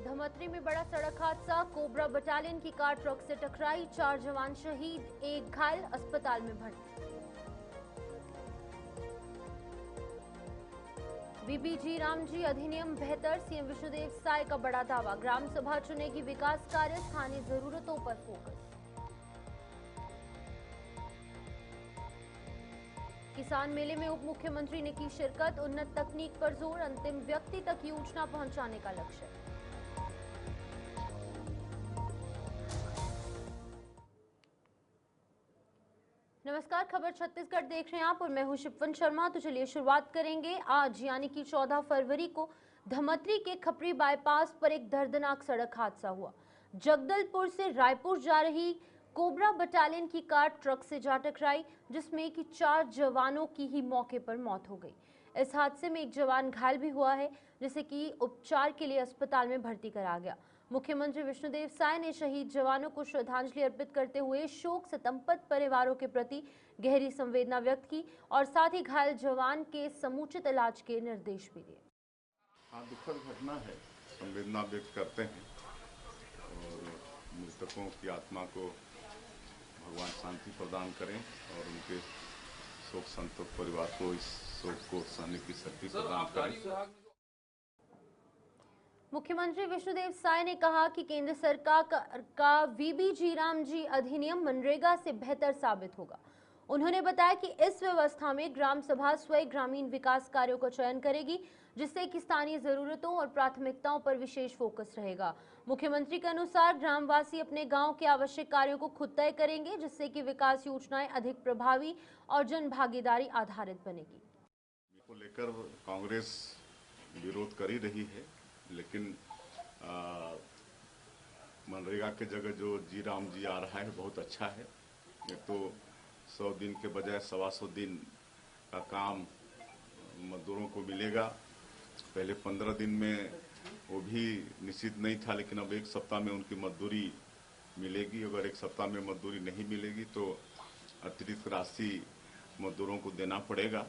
धमतरी में बड़ा सड़क हादसा, कोबरा बटालियन की कार ट्रक से टकराई, 4 जवान शहीद, 1 घायल, अस्पताल में भर्ती। बीबीजी रामजी अधिनियम बेहतर, सीएम विष्णुदेव साय का बड़ा दावा, ग्राम सभा चुनेगी विकास कार्य, स्थानीय जरूरतों पर फोकस। किसान मेले में उप मुख्यमंत्री ने की शिरकत, उन्नत तकनीक पर जोर, अंतिम व्यक्ति तक योजना पहुंचाने का लक्ष्य। नमस्कार, खबर छत्तीसगढ़ देख रहे हैं आप और मैं हूं शिपवन शर्मा। तो चलिए शुरुआत करेंगे। आज यानी कि 14 फरवरी को धमतरी के खपरी बाईपास पर एक दर्दनाक सड़क हादसा हुआ। जगदलपुर से रायपुर जा रही कोबरा बटालियन की कार ट्रक से जा टकराई, जिसमें कि 4 जवानों की ही मौके पर मौत हो गई। इस हादसे में एक जवान घायल भी हुआ है, जिसे कि उपचार के लिए अस्पताल में भर्ती करा गया। मुख्यमंत्री विष्णुदेव साय ने शहीद जवानों को श्रद्धांजलि अर्पित करते हुए शोक संतप्त परिवारों के प्रति गहरी संवेदना व्यक्त की और साथ ही घायल जवान के समुचित इलाज के निर्देश भी दिए। हाँ, दुखद घटना है, संवेदना व्यक्त करते हैं और मृतकों की आत्मा को भगवान शांति प्रदान करें और उनके शोक संतप्त परिवार को इस शोक को सहने की शक्ति प्रदान करें। मुख्यमंत्री विष्णुदेव साय ने कहा कि केंद्र सरकार का बीबीजी रामजी अधिनियम मनरेगा से बेहतर साबित होगा। उन्होंने बताया कि इस व्यवस्था में ग्राम सभा स्वयं ग्रामीण विकास कार्यों का चयन करेगी, जिससे कि स्थानीय जरूरतों और प्राथमिकताओं पर विशेष फोकस रहेगा। मुख्यमंत्री के अनुसार ग्रामवासी अपने गांव के आवश्यक कार्यों को खुद तय करेंगे, जिससे कि विकास योजनाएं अधिक प्रभावी और जन भागीदारी आधारित बनेगी। को लेकर कांग्रेस विरोध कर ही रही है, लेकिन मनरेगा के जगह जो जी राम जी आ रहा है बहुत अच्छा है। एक तो 100 दिन के बजाय 125 दिन का काम मजदूरों को मिलेगा। पहले 15 दिन में वो भी निश्चित नहीं था, लेकिन अब 1 सप्ताह में उनकी मजदूरी मिलेगी। अगर 1 सप्ताह में मजदूरी नहीं मिलेगी तो अतिरिक्त राशि मजदूरों को देना पड़ेगा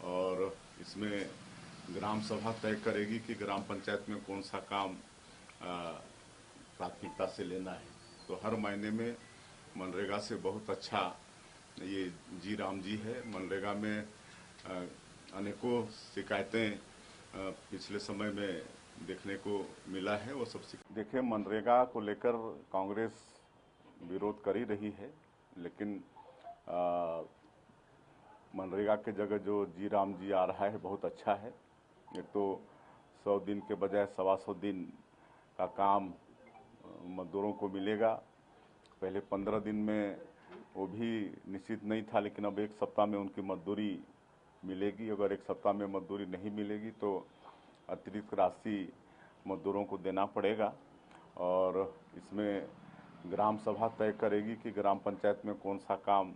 और इसमें ग्राम सभा तय करेगी कि ग्राम पंचायत में कौन सा काम प्राथमिकता से लेना है। तो हर महीने में मनरेगा से बहुत अच्छा ये जी राम जी है। मनरेगा में अनेकों शिकायतें पिछले समय में देखने को मिला है। वो सब देखिए, मनरेगा को लेकर कांग्रेस विरोध कर ही रही है, लेकिन मनरेगा के जगह जो जी राम जी आ रहा है बहुत अच्छा है। एक तो 100 दिन के बजाय 125 दिन का काम मजदूरों को मिलेगा। पहले 15 दिन में वो भी निश्चित नहीं था, लेकिन अब 1 सप्ताह में उनकी मजदूरी मिलेगी। अगर 1 सप्ताह में मजदूरी नहीं मिलेगी तो अतिरिक्त राशि मजदूरों को देना पड़ेगा और इसमें ग्राम सभा तय करेगी कि ग्राम पंचायत में कौन सा काम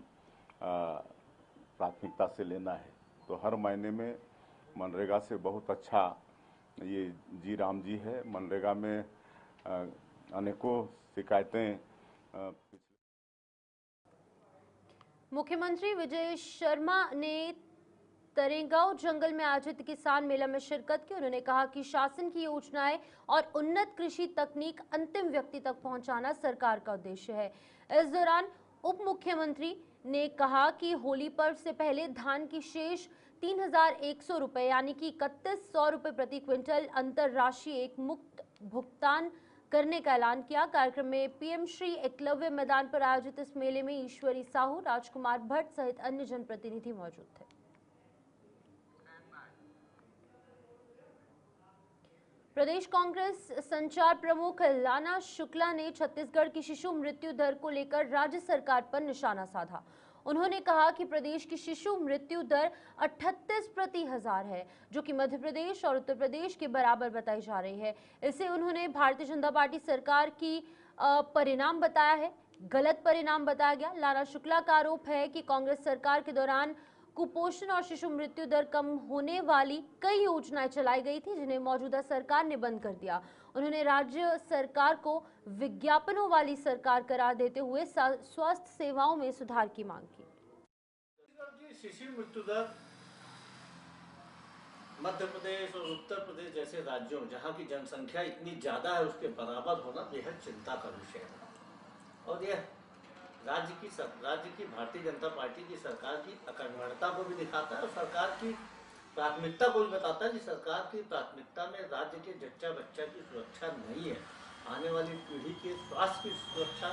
प्राथमिकता से लेना है। तो हर महीने में मनरेगा से बहुत अच्छा ये जी राम जी है। मनरेगा में अनेकों शिकायतें मुख्यमंत्री विजय शर्मा ने तरेगांव जंगल में आयोजित किसान मेला में शिरकत की। उन्होंने कहा कि शासन की योजनाएं और उन्नत कृषि तकनीक अंतिम व्यक्ति तक पहुंचाना सरकार का उद्देश्य है। इस दौरान उप मुख्यमंत्री ने कहा कि होली पर्व से पहले धान की शेष 3,100 रुपए यानी कि 3100 रुपए प्रति क्विंटल अंतरराष्ट्रीय एक मुक्त भुगतान करने का ऐलान किया। कार्यक्रम में पीएम श्री एकलव्य मैदान पर आयोजित इस मेले में ईश्वरी साहू, राजकुमार भट्ट सहित अन्य जनप्रतिनिधि मौजूद थे। प्रदेश कांग्रेस संचार प्रमुख लाना शुक्ला ने छत्तीसगढ़ की शिशु मृत्यु दर को लेकर राज्य सरकार पर निशाना साधा। उन्होंने कहा कि प्रदेश की शिशु मृत्यु दर 38/1000 है, जो कि मध्य प्रदेश और उत्तर प्रदेश के बराबर बताई जा रही है। इसे उन्होंने भारतीय जनता पार्टी सरकार की परिणाम बताया है, गलत परिणाम बताया गया। लाना शुक्ला का आरोप है कि कांग्रेस सरकार के दौरान कुपोषण और शिशु मृत्यु दर कम होने वाली कई योजनाएं चलाई गई थी, जिन्हें मौजूदा सरकार ने बंद कर दिया। उन्होंने राज्य सरकार को विज्ञापनों वाली सरकार करार देते हुए स्वास्थ्य सेवाओं में सुधार की मांग की। शिशु मृत्यु दर मध्य प्रदेश और उत्तर प्रदेश जैसे राज्यों जहाँ की जनसंख्या इतनी ज़्यादा है उसके बराबर होना बेहद चिंता का विषय है। और यह राज्य की भारतीय जनता पार्टी की सरकार की अकर्मण्यता को भी दिखाता है और सरकार की प्राथमिकता को भी बताता है कि सरकार की प्राथमिकता में राज्य के जच्चा बच्चा की सुरक्षा नहीं है। आने वाली पीढ़ी के स्वास्थ्य की सुरक्षा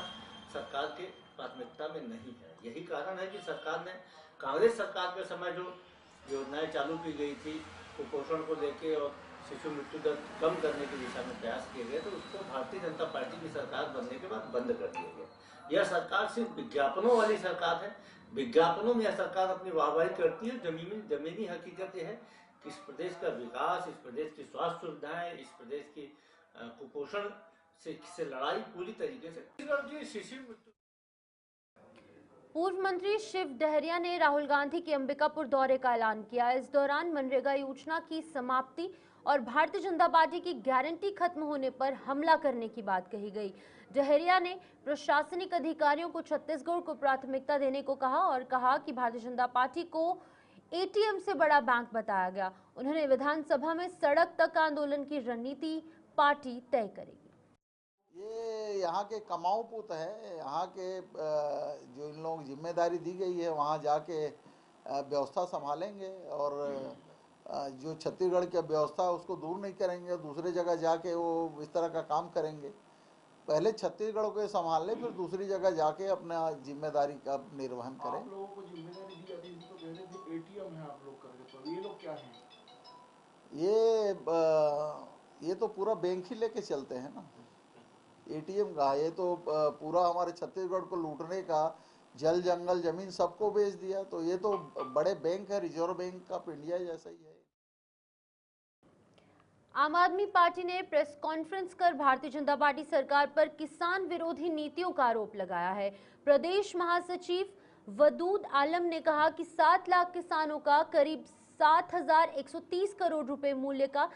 सरकार के प्राथमिकता में नहीं है। यही कारण है कि सरकार ने कांग्रेस सरकार के समय जो योजनाएं चालू की गई थी कुपोषण को लेके और शिशु मृत्यु दर कम करने की दिशा में प्रयास किए गए, तो उसको भारतीय जनता पार्टी की सरकार बनने के बाद बंद कर दिया गया। यह सरकार सिर्फ विज्ञापनों वाली सरकार है। विज्ञापनों में यह सरकार अपनी वाहवाही करती है। जमीनी हकीकत यह है कि इस प्रदेश का विकास, इस प्रदेश की स्वास्थ्य सुविधाएं, इस प्रदेश की कुपोषण से लड़ाई पूरी तरीके से शिशु मृत्यु। पूर्व मंत्री शिव डहरिया ने राहुल गांधी के अंबिकापुर दौरे का ऐलान किया। इस दौरान मनरेगा योजना की समाप्ति और भारतीय जनता पार्टी की गारंटी खत्म होने पर हमला करने की बात कही गई। डहरिया ने प्रशासनिक अधिकारियों को छत्तीसगढ़ को प्राथमिकता देने को कहा और कहा कि भारतीय जनता पार्टी को एटीएम से बड़ा बैंक बताया गया। उन्होंने विधानसभा में सड़क तक आंदोलन की रणनीति पार्टी तय करेगी। ये यहाँ के कमाऊ पुत है। यहाँ के जो इन लोगों को जिम्मेदारी दी गई है वहाँ जाके व्यवस्था संभालेंगे और जो छत्तीसगढ़ की व्यवस्था उसको दूर नहीं करेंगे, दूसरी जगह जाके वो इस तरह का काम करेंगे। पहले छत्तीसगढ़ को संभाल ले, फिर दूसरी जगह जाके अपना जिम्मेदारी का निर्वहन करें। आप लोगों को जिम्मेदारी दी जाती है तो कहते थे एटीएम है आप लोग करके, तो ये लोग क्या हैं? ये तो पूरा बैंक ही लेके चलते हैं ना। एटीएम का ये तो पूरा हमारे छत्तीसगढ़ को लूटने का जल जंगल जमीन सबको बेच दिया। तो ये तो बड़े बैंक है, रिजर्व बैंक ऑफ इंडिया जैसा ही है। आम आदमी पार्टी ने प्रेस कॉन्फ्रेंस कर भारतीय जनता पार्टी सरकार पर किसान विरोधी नीतियों का आरोप लगाया है। प्रदेश महासचिव वदूद आलम ने कहा कि 7 लाख किसानों का करीब 7,130 करोड़ रुपए मूल्य का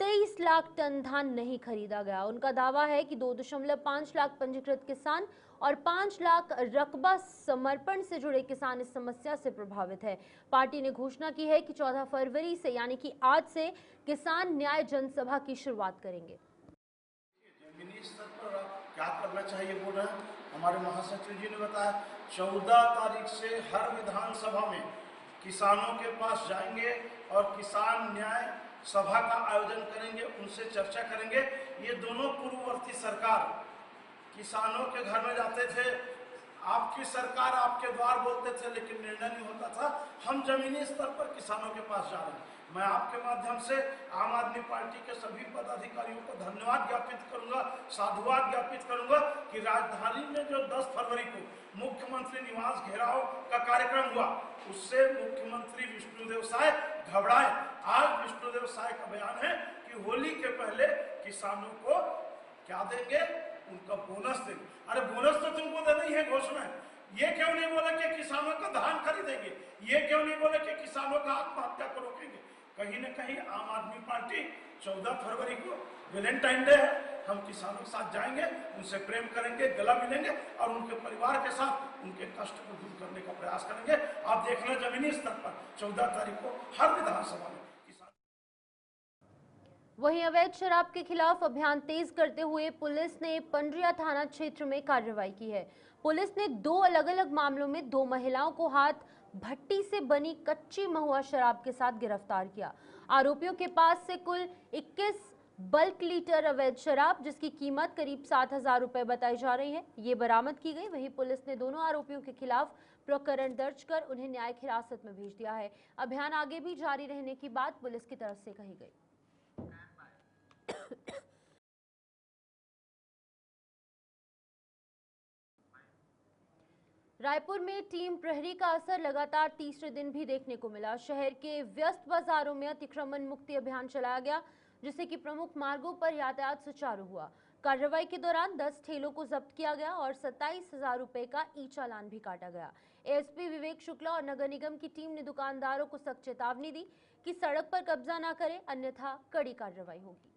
23 लाख टन धान नहीं खरीदा गया। उनका दावा है कि 2.5 लाख पंजीकृत किसान और 5 लाख रकबा समर्पण से जुड़े किसान इस समस्या से प्रभावित है। पार्टी ने घोषणा की है कि 14 फरवरी से यानी कि आज से किसान न्याय जनसभा की शुरुआत करेंगे। जमीनी स्तर पर क्या करना चाहिए बोल रहे हैं हमारे महासचिव जी ने बताया। 14 तारीख से हर विधानसभा में किसानों के पास जाएंगे और किसान न्याय सभा का आयोजन करेंगे, उनसे चर्चा करेंगे। ये दोनों पूर्ववर्ती सरकार किसानों के घर में जाते थे, आपकी सरकार आपके द्वार बोलते थे, लेकिन निर्णय नहीं होता था। हम जमीनी स्तर पर किसानों के पास जा रहे हैं। मैं आपके माध्यम से आम आदमी पार्टी के सभी पदाधिकारियों को धन्यवाद ज्ञापित करूंगा, साधुवाद ज्ञापित करूंगा कि राजधानी में जो 10 फरवरी को मुख्यमंत्री निवास घेराव का कार्यक्रम हुआ, उससे मुख्यमंत्री विष्णुदेव साय घबराए। आज विष्णुदेव साय का बयान है कि होली के पहले किसानों को क्या देंगे, उनका बोनस देंगे। अरे बोनस तो तुमको देना ही है घोषणा है। ये क्यों नहीं बोले कि किसानों का धान खरीदेंगे? ये क्यों नहीं बोले कि किसानों का आत्महत्या को रोकेंगे? कहीं न कहीं आम आदमी पार्टी 14 फरवरी को वैलेंटाइन डे है, हम किसानों के साथ जाएंगे, उनसे प्रेम करेंगे, गला मिलेंगे और उनके परिवार के साथ उनके कष्ट को दूर करने का प्रयास करेंगे। आप देखना जमीनी स्तर पर 14 तारीख को हर विधानसभा में किसान। वहीं अवैध शराब के खिलाफ अभियान तेज करते हुए पुलिस ने पंडरिया थाना क्षेत्र में कार्रवाई की है। पुलिस ने 2 अलग-अलग मामलों में 2 महिलाओं को हाथ भट्टी से बनी कच्ची महुआ शराब के साथ गिरफ्तार किया। आरोपियों के पास से कुल 21 बल्क लीटर अवैध शराब जिसकी कीमत करीब 7,000 रुपए बताई जा रही है, ये बरामद की गई। वहीं पुलिस ने दोनों आरोपियों के खिलाफ प्रकरण दर्ज कर उन्हें न्यायिक हिरासत में भेज दिया है। अभियान आगे भी जारी रहने की बात पुलिस की तरफ से कही गई। रायपुर में टीम प्रहरी का असर लगातार तीसरे दिन भी देखने को मिला। शहर के व्यस्त बाजारों में अतिक्रमण मुक्ति अभियान चलाया गया, जिससे कि प्रमुख मार्गों पर यातायात सुचारू हुआ। कार्रवाई के दौरान 10 ठेलों को जब्त किया गया और 27,000 रुपए का ई चालान भी काटा गया। एएसपी विवेक शुक्ला और नगर निगम की टीम ने दुकानदारों को सख्त चेतावनी दी कि सड़क पर कब्जा न करें, अन्यथा कड़ी कार्रवाई होगी।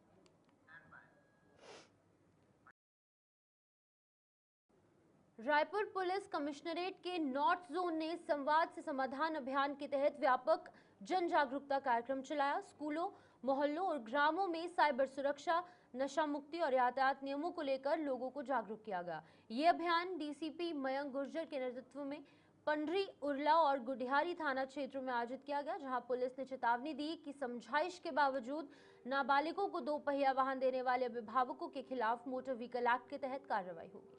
रायपुर पुलिस कमिश्नरेट के नॉर्थ जोन ने संवाद से समाधान अभियान के तहत व्यापक जन जागरूकता कार्यक्रम चलाया। स्कूलों, मोहल्लों और ग्रामों में साइबर सुरक्षा, नशा मुक्ति और यातायात नियमों को लेकर लोगों को जागरूक किया गया। ये अभियान डीसीपी मयंक गुर्जर के नेतृत्व में पंडरी, उरला और गुडिहारी थाना क्षेत्रों में आयोजित किया गया, जहां पुलिस ने चेतावनी दी कि समझाइश के बावजूद नाबालिगों को 2 पहिया वाहन देने वाले अभिभावकों के खिलाफ मोटर व्हीकल एक्ट के तहत कार्रवाई होगी।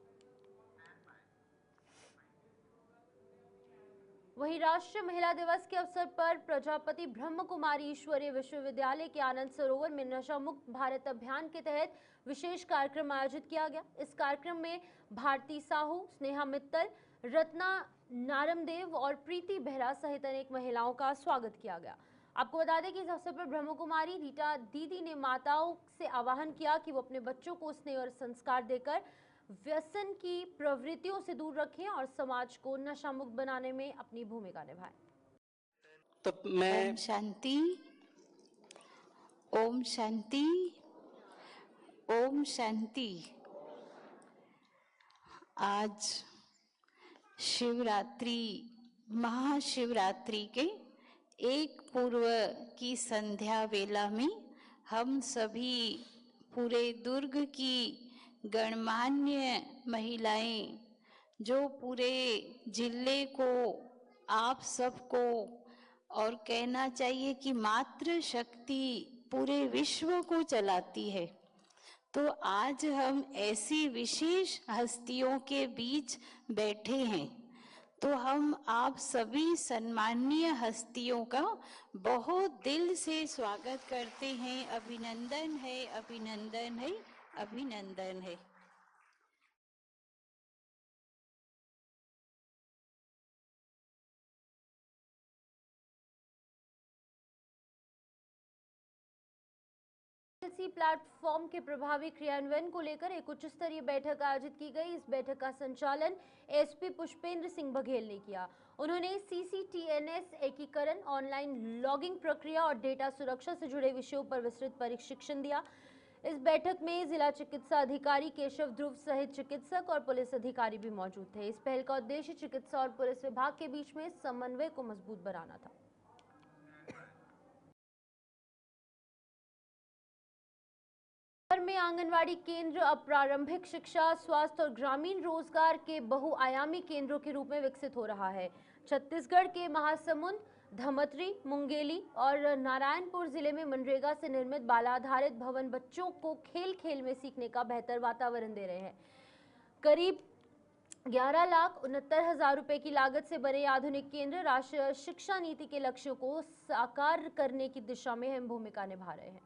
वहीं राष्ट्रीय महिला दिवस के अवसर पर प्रजापति ब्रह्म कुमारी ईश्वरीय विश्वविद्यालय के आनंद सरोवर में नशा मुक्त भारत अभियान के तहत विशेष कार्यक्रम आयोजित किया गया। इस कार्यक्रम में भारती साहू, स्नेहा मित्तल, रत्ना नारमदेव और प्रीति बेहरा सहित अनेक महिलाओं का स्वागत किया गया। आपको बता दें कि इस अवसर पर ब्रह्म कुमारी रीटा दीदी ने माताओं से आह्वान किया कि वो अपने बच्चों को स्नेह और संस्कार देकर व्यसन की प्रवृत्तियों से दूर रखें और समाज को नशा मुक्त बनाने में अपनी भूमिका निभाएं। तो मैं ओम शांति, ओम शांति, ओम शांति। आज शिवरात्रि, महाशिवरात्रि के एक पूर्व की संध्या वेला में हम सभी पूरे दुर्ग की गणमान्य महिलाएं, जो पूरे जिले को, आप सबको और कहना चाहिए कि मातृ शक्ति पूरे विश्व को चलाती है, तो आज हम ऐसी विशेष हस्तियों के बीच बैठे हैं। तो हम आप सभी सम्माननीय हस्तियों का बहुत दिल से स्वागत करते हैं। अभिनंदन है, अभिनंदन है, अभिनंदन है। प्लेटफॉर्म के प्रभावी क्रियान्वयन को लेकर एक उच्च स्तरीय बैठक आयोजित की गई। इस बैठक का संचालन एसपी पुष्पेंद्र सिंह बघेल ने किया। उन्होंने सीसीटीएनएस एकीकरण, ऑनलाइन लॉगिंग प्रक्रिया और डेटा सुरक्षा से जुड़े विषयों पर विस्तृत प्रशिक्षण दिया। इस बैठक में जिला चिकित्सा अधिकारी केशव ध्रुव सहित चिकित्सक और पुलिस अधिकारी भी मौजूद थे। इस पहल का उद्देश्य चिकित्सा और पुलिस विभाग के बीच में समन्वय को मजबूत बनाना था। में आंगनवाड़ी केंद्र अब प्रारंभिक शिक्षा, स्वास्थ्य और ग्रामीण रोजगार के बहुआयामी केंद्रों के रूप में विकसित हो रहा है। छत्तीसगढ़ के महासमुंद, धमतरी, मुंगेली और नारायणपुर जिले में मनरेगा से निर्मित बालाधारित भवन बच्चों को खेल खेल में सीखने का बेहतर वातावरण दे रहे हैं। करीब 11,69,000 रुपए की लागत से बने आधुनिक केंद्र राष्ट्रीय शिक्षा नीति के लक्ष्यों को साकार करने की दिशा में अहम भूमिका निभा रहे हैं।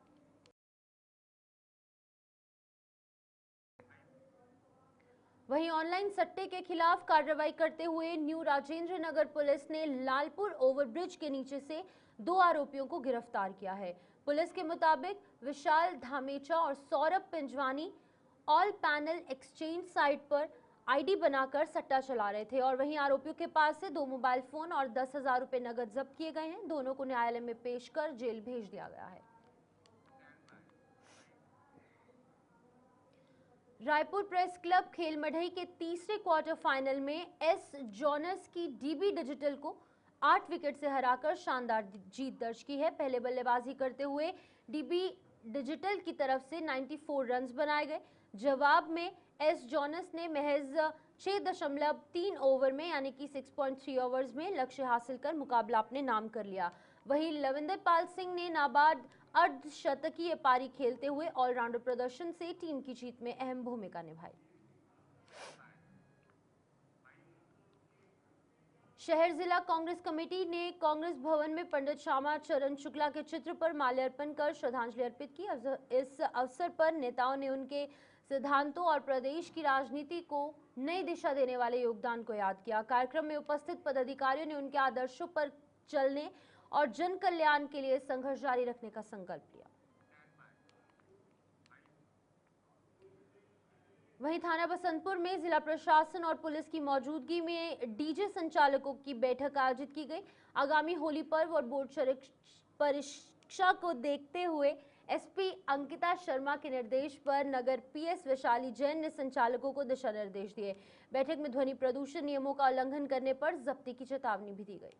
वहीं ऑनलाइन सट्टे के खिलाफ कार्रवाई करते हुए न्यू राजेंद्र नगर पुलिस ने लालपुर ओवरब्रिज के नीचे से 2 आरोपियों को गिरफ्तार किया है। पुलिस के मुताबिक विशाल धामेचा और Saurabh Pinjwani all panel exchange site पर आईडी बनाकर सट्टा चला रहे थे और वहीं आरोपियों के पास से 2 मोबाइल फोन और 10,000 रुपए नकद जब्त किए गए हैं। दोनों को न्यायालय में पेश कर जेल भेज दिया गया है। रायपुर प्रेस क्लब खेल मढ़ई के तीसरे क्वार्टर फाइनल में एस जॉनस की डीबी डिजिटल को 8 विकेट से हराकर शानदार जीत दर्ज की है। पहले बल्लेबाजी करते हुए डीबी डिजिटल की तरफ से 94 रन्स बनाए गए। जवाब में एस जॉनस ने महज 6.3 ओवर में यानी कि 6.3 ओवर्स में लक्ष्य हासिल कर मुकाबला अपने नाम कर लिया। वहीं लविंदर पाल सिंह ने नाबाद अर्धशतकीय पारी खेलते हुए ऑलराउंडर प्रदर्शन से टीम की जीत में अहम भूमिका निभाई। शहर जिला कांग्रेस कमेटी ने कांग्रेस भवन में पंडित श्यामा चरण शुक्ला के चित्र पर माल्यार्पण कर श्रद्धांजलि अर्पित की। इस अवसर पर नेताओं ने उनके सिद्धांतों और प्रदेश की राजनीति को नई दिशा देने वाले योगदान को याद किया। कार्यक्रम में उपस्थित पदाधिकारियों ने उनके आदर्शों पर चलने और जन कल्याण के लिए संघर्ष जारी रखने का संकल्प लिया। वहीं थाना बसंतपुर में जिला प्रशासन और पुलिस की मौजूदगी में डीजे संचालकों की बैठक आयोजित की गई। आगामी होली पर्व और बोर्ड परीक्षा को देखते हुए एसपी अंकिता शर्मा के निर्देश पर नगर पीएस वैशाली जैन ने संचालकों को दिशा निर्देश दिए। बैठक में ध्वनि प्रदूषण नियमों का उल्लंघन करने पर जब्ती की चेतावनी भी दी गई।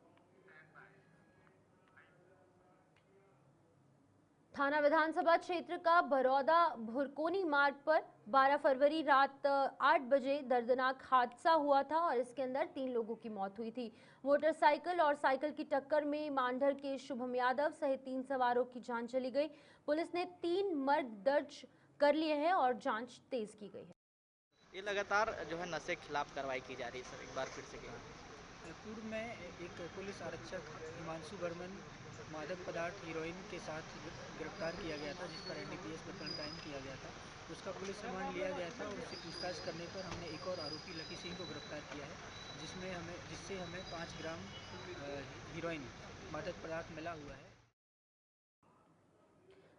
थाना विधानसभा क्षेत्र का बरौदा भुरकोनी मार्ग पर 12 फरवरी रात 8 बजे दर्दनाक हादसा हुआ था और इसके अंदर 3 लोगों की मौत हुई थी। मोटरसाइकिल और साइकिल की टक्कर में मांडर के शुभम यादव सहित 3 सवारों की जान चली गई। पुलिस ने 3 मर्द दर्ज कर लिए हैं और जांच तेज की गई है। ये लगातार जो है नशे के खिलाफ कार्रवाई की जा रही है सर, एक बार फिर से क्या? पूर्व में एक पुलिस आरक्षक हिमांशु बर्मन मादक पदार्थ हीरोइन के साथ गिरफ्तार किया गया था, जिस पर एनडीपीएस प्रकरण कायम किया गया था। उसका पुलिस रिमांड लिया गया था और उससे पूछताछ करने पर हमने एक और आरोपी लकी सिंह को गिरफ्तार किया है, जिससे हमें 5 ग्राम हीरोइन मादक पदार्थ मिला हुआ है।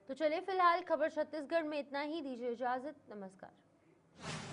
तो चलिए फिलहाल खबर छत्तीसगढ़ में इतना ही। दीजिए इजाजत। नमस्कार।